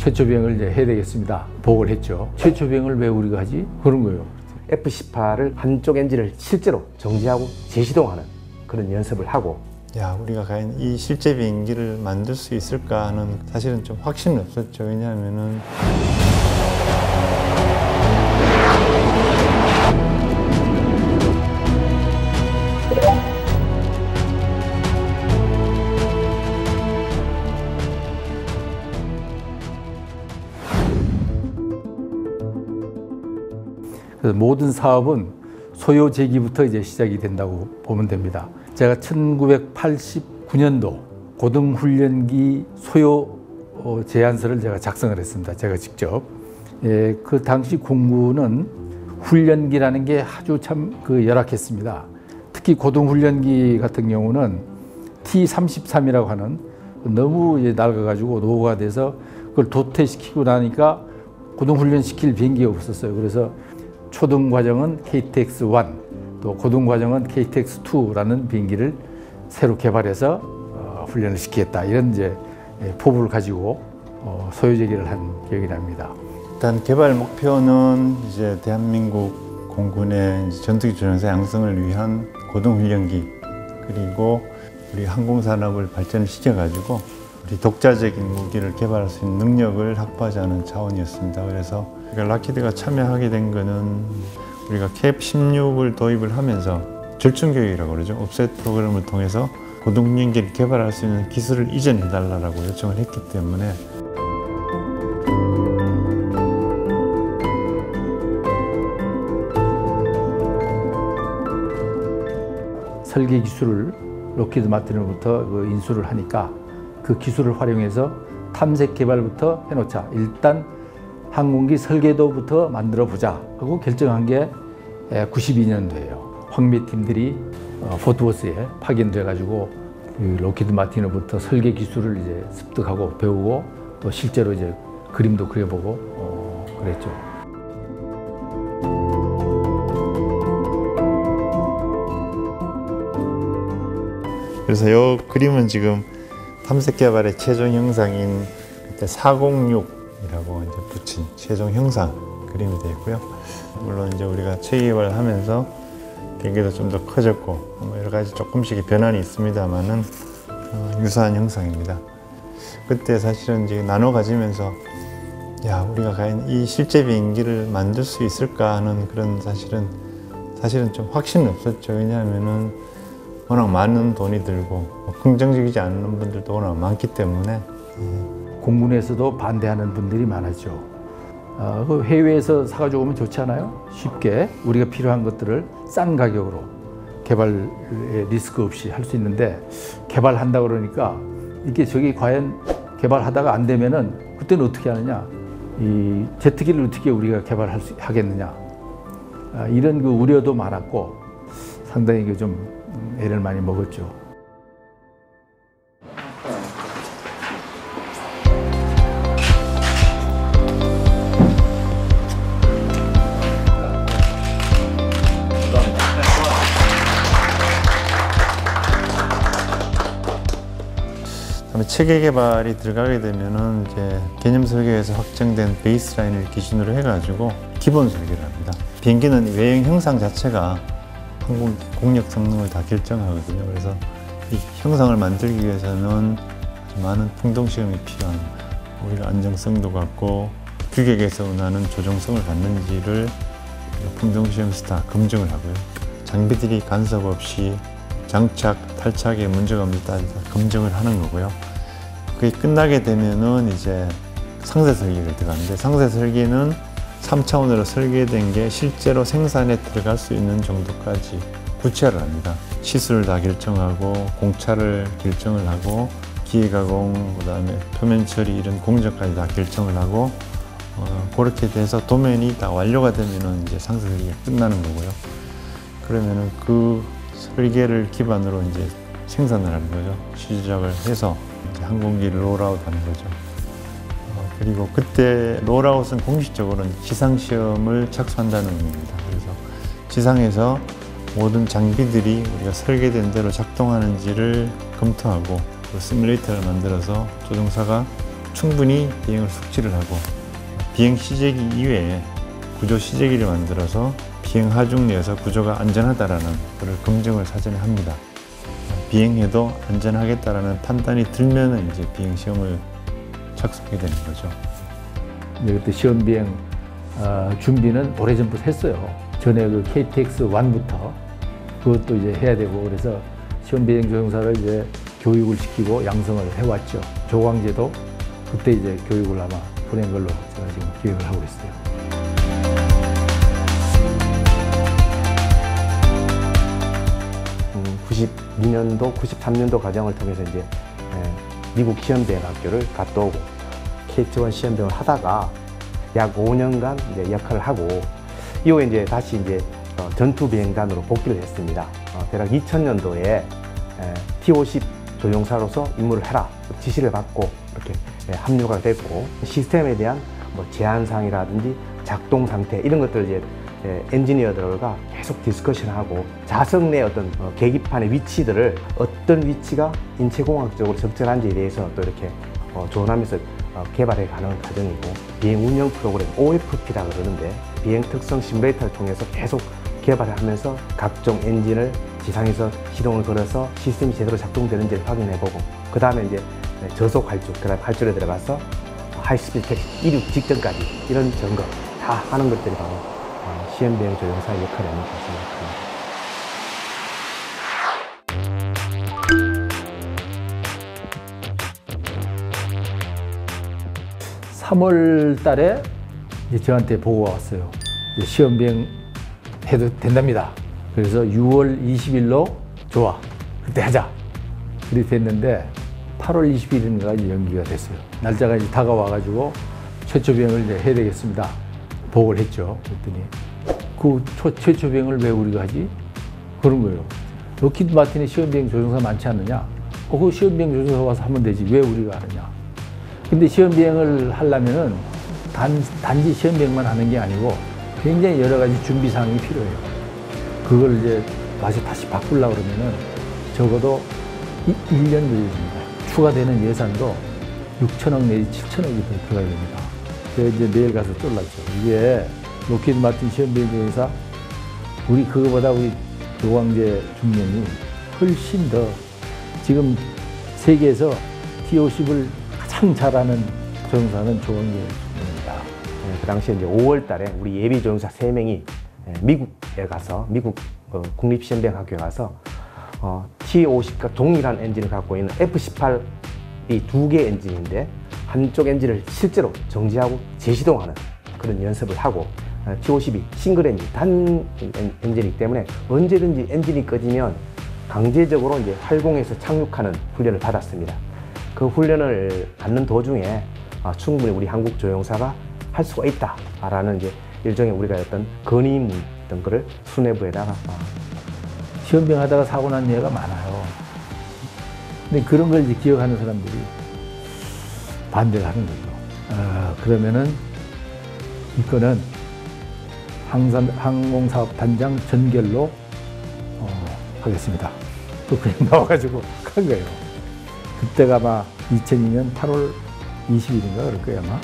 최초 비행을 이제 해야 되겠습니다. 보고를 했죠. 최초 비행을 왜 우리가 하지? 그런 거예요. F-18을 한쪽 엔진을 실제로 정지하고 재시동하는 그런 연습을 하고, 야, 우리가 과연 이 실제 비행기를 만들 수 있을까 하는 사실은 좀 확신이 없었죠. 왜냐하면은 그래서 모든 사업은 소요 제기부터 이제 시작이 된다고 보면 됩니다. 제가 1989년도 고등훈련기 소요 제안서를 제가 작성을 했습니다. 제가 직접. 예, 그 당시 공군은 훈련기라는 게 아주 참 열악했습니다. 특히 고등훈련기 같은 경우는 T-33이라고 하는 너무 낡아가지고 노후가 돼서 그걸 도태시키고 나니까 고등훈련 시킬 비행기가 없었어요. 그래서 초등 과정은 KTX-1, 또 고등 과정은 KTX-2라는 비행기를 새로 개발해서 훈련을 시키겠다. 이런 이제 포부를 가지고 소요 제기를 한 기억이 납니다. 일단 개발 목표는 이제 대한민국 공군의 전투기 조종사 양성을 위한 고등훈련기, 그리고 우리 항공산업을 발전을 시켜가지고 우리 독자적인 무기를 개발할 수 있는 능력을 확보하자는 차원이었습니다. 그래서 락히드가 참여하게 된 거는 우리가 캡-16을 도입을 하면서 절충교육이라고 그러죠. 옵셋 프로그램을 통해서 고등훈련기를 개발할 수 있는 기술을 이전해달라고 요청을 했기 때문에 설계 기술을 록히드 마틴으로부터 인수를 하니까 그 기술을 활용해서 탐색 개발부터 해놓자. 일단 항공기 설계도부터 만들어 보자 하고 결정한 게 92년도예요. 황미 팀들이 포트워스에 파견돼 가지고 록히드 마틴으로부터 설계 기술을 이제 습득하고 배우고 또 실제로 이제 그림도 그려보고 그랬죠. 그래서 이 그림은 지금 탐색 개발의 최종 형상인 그때 406이라고 이제 붙인 최종 형상 그림이 되어 있고요. 물론 이제 우리가 체계개발을 하면서 비행기도 좀 더 커졌고 여러 가지 조금씩의 변환이 있습니다만은 유사한 형상입니다. 그때 사실은 이제 나눠 가지면서 야, 우리가 과연 이 실제 비행기를 만들 수 있을까 하는 그런 사실은 좀 확신이 없었죠. 왜냐하면은 워낙 많은 돈이 들고 긍정적이지 않은 분들도 워낙 많기 때문에 공군에서도 반대하는 분들이 많았죠. 해외에서 사가지고 오면 좋지 않아요? 쉽게 우리가 필요한 것들을 싼 가격으로 개발 리스크 없이 할 수 있는데 개발한다 그러니까 이게 저기 과연 개발하다가 안 되면은 그때는 어떻게 하느냐? 이 제트기를 어떻게 우리가 하겠느냐? 이런 그 우려도 많았고 상당히 좀 애를 많이 먹었죠. 체계 개발이 들어가게 되면은 이제 개념 설계에서 확정된 베이스라인을 기준으로 해가지고 기본 설계를 합니다. 비행기는 외형 형상 자체가 항공 공력 성능을 다 결정하거든요. 그래서 이 형상을 만들기 위해서는 많은 풍동 시험이 필요한, 오히려 안정성도 갖고 규격에서 운하는 조정성을 갖는지를 풍동 시험에서 다 검증을 하고요. 장비들이 간섭 없이 장착, 탈착에 문제가 없는지 다 검증을 하는 거고요. 그게 끝나게 되면은 이제 상세 설계가 들어가는데, 상세 설계는 3차원으로 설계된 게 실제로 생산에 들어갈 수 있는 정도까지 구체화를 합니다. 시술을 다 결정하고 공차를 결정을 하고 기계가공, 그다음에 표면 처리 이런 공정까지 다 결정을 하고 그렇게 돼서 도면이 다 완료가 되면은 이제 상세 설계가 끝나는 거고요. 그러면은 그 설계를 기반으로 이제 생산을 하는 거죠. 시작을 해서 이제 항공기를 롤아웃하는 거죠. 그리고 그때 롤아웃은 공식적으로는 지상시험을 착수한다는 의미입니다. 그래서 지상에서 모든 장비들이 우리가 설계된 대로 작동하는지를 검토하고 그 시뮬레이터를 만들어서 조종사가 충분히 비행을 숙지를 하고 비행 시제기 이외에 구조 시제기를 만들어서 비행 하중 내에서 구조가 안전하다라는 그걸 검증을 사전에 합니다. 비행해도 안전하겠다라는 판단이 들면은 이제 비행 시험을 착수하게 되는 거죠. 이제 그때 시험 비행 준비는 오래전부터 했어요. 전에 그 KTX 1부터 그것도 이제 해야 되고 그래서 시험 비행 조종사를 이제 교육을 시키고 양성을 해왔죠. 조광제도 그때 이제 교육을 아마 보낸 걸로 제가 지금 기억을 하고 있어요. 92년도, 93년도 과정을 통해서 이제 미국 시험비행학교를 갔다 오고 KT1 시험비행을 하다가 약 5년간 이제 역할을 하고 이후에 이제 다시 이제 전투비행단으로 복귀를 했습니다. 대략 2000년도에 T-50 조종사로서 임무를 해라 지시를 받고 이렇게 합류가 됐고 시스템에 대한 뭐 제한사항이라든지 작동 상태 이런 것들을 이제 엔지니어들과 계속 디스커션하고 자석 내 어떤 계기판의 위치들을 어떤 위치가 인체공학적으로 적절한지에 대해서 또 이렇게 조언하면서 개발해 가는 과정이고 비행 운영 프로그램 OFP라 그러는데 비행 특성 시뮬레이터를 통해서 계속 개발을 하면서 각종 엔진을 지상에서 시동을 걸어서 시스템이 제대로 작동되는지를 확인해보고 그 다음에 이제 저속 활주, 그 다음에 활주로에 들어가서 하이스피드 택시 이륙 직전까지 이런 점검 다 하는 것들이 바로 시험비행 조종사의 역할이 아닐까 생각합니다. 3월 달에 이제 저한테 보고가 왔어요. 이제 시험 비행 해도 된답니다. 그래서 6월 20일로 좋아. 그때 하자. 그렇게 됐는데 8월 20일인가 이제 연기가 됐어요. 날짜가 이제 다가와가지고 최초 비행을 이제 해야 되겠습니다. 보고를 했죠. 그랬더니 그 최초 비행을 왜 우리가 하지? 그런 거예요. 록히드 마틴에 시험 비행 조종사 많지 않느냐? 그 시험 비행 조종사 와서 하면 되지. 왜 우리가 하느냐? 근데 시험 비행을 하려면은 단지 시험 비행만 하는 게 아니고 굉장히 여러 가지 준비 사항이 필요해요. 그걸 이제 다시 바꾸려고 그러면은 적어도 1년 걸립니다. 추가되는 예산도 6천억 내지 7천억이 더 들어가야 됩니다. 그래서 이제 내일 가서 쫄랐죠. 이게 록히드 마틴 시험 비행 조종사 우리 그거보다 우리 조광재 중령이 훨씬 더 지금 세계에서 T-50을 가장 잘하는 조종사는 조광재 중령입니다. 그 당시에 이제 5월 달에 우리 예비 조종사 3명이 미국에 가서 미국 국립시험비행학교에 가서 T-50과 동일한 엔진을 갖고 있는 F-18이 2개 엔진인데 한쪽 엔진을 실제로 정지하고 재시동하는 그런 연습을 하고 T-50이 싱글 엔진, 단 엔진이기 때문에 언제든지 엔진이 꺼지면 강제적으로 이제 활공에서 착륙하는 훈련을 받았습니다. 그 훈련을 받는 도중에 충분히 우리 한국 조종사가 할 수가 있다라는 이제 일종의 우리가 어떤 건의문 거를 수뇌부에다가 시험 비행하다가 사고 난 예가 많아요. 근데 그런 걸 이제 기억하는 사람들이 반대를 하는 거죠. 그러면은 이거는 항공사업단장 전결로 하겠습니다. 또 그냥 나와가지고 간 거예요. 그때가 아마 2002년 8월 20일인가 그럴 거예요 아마.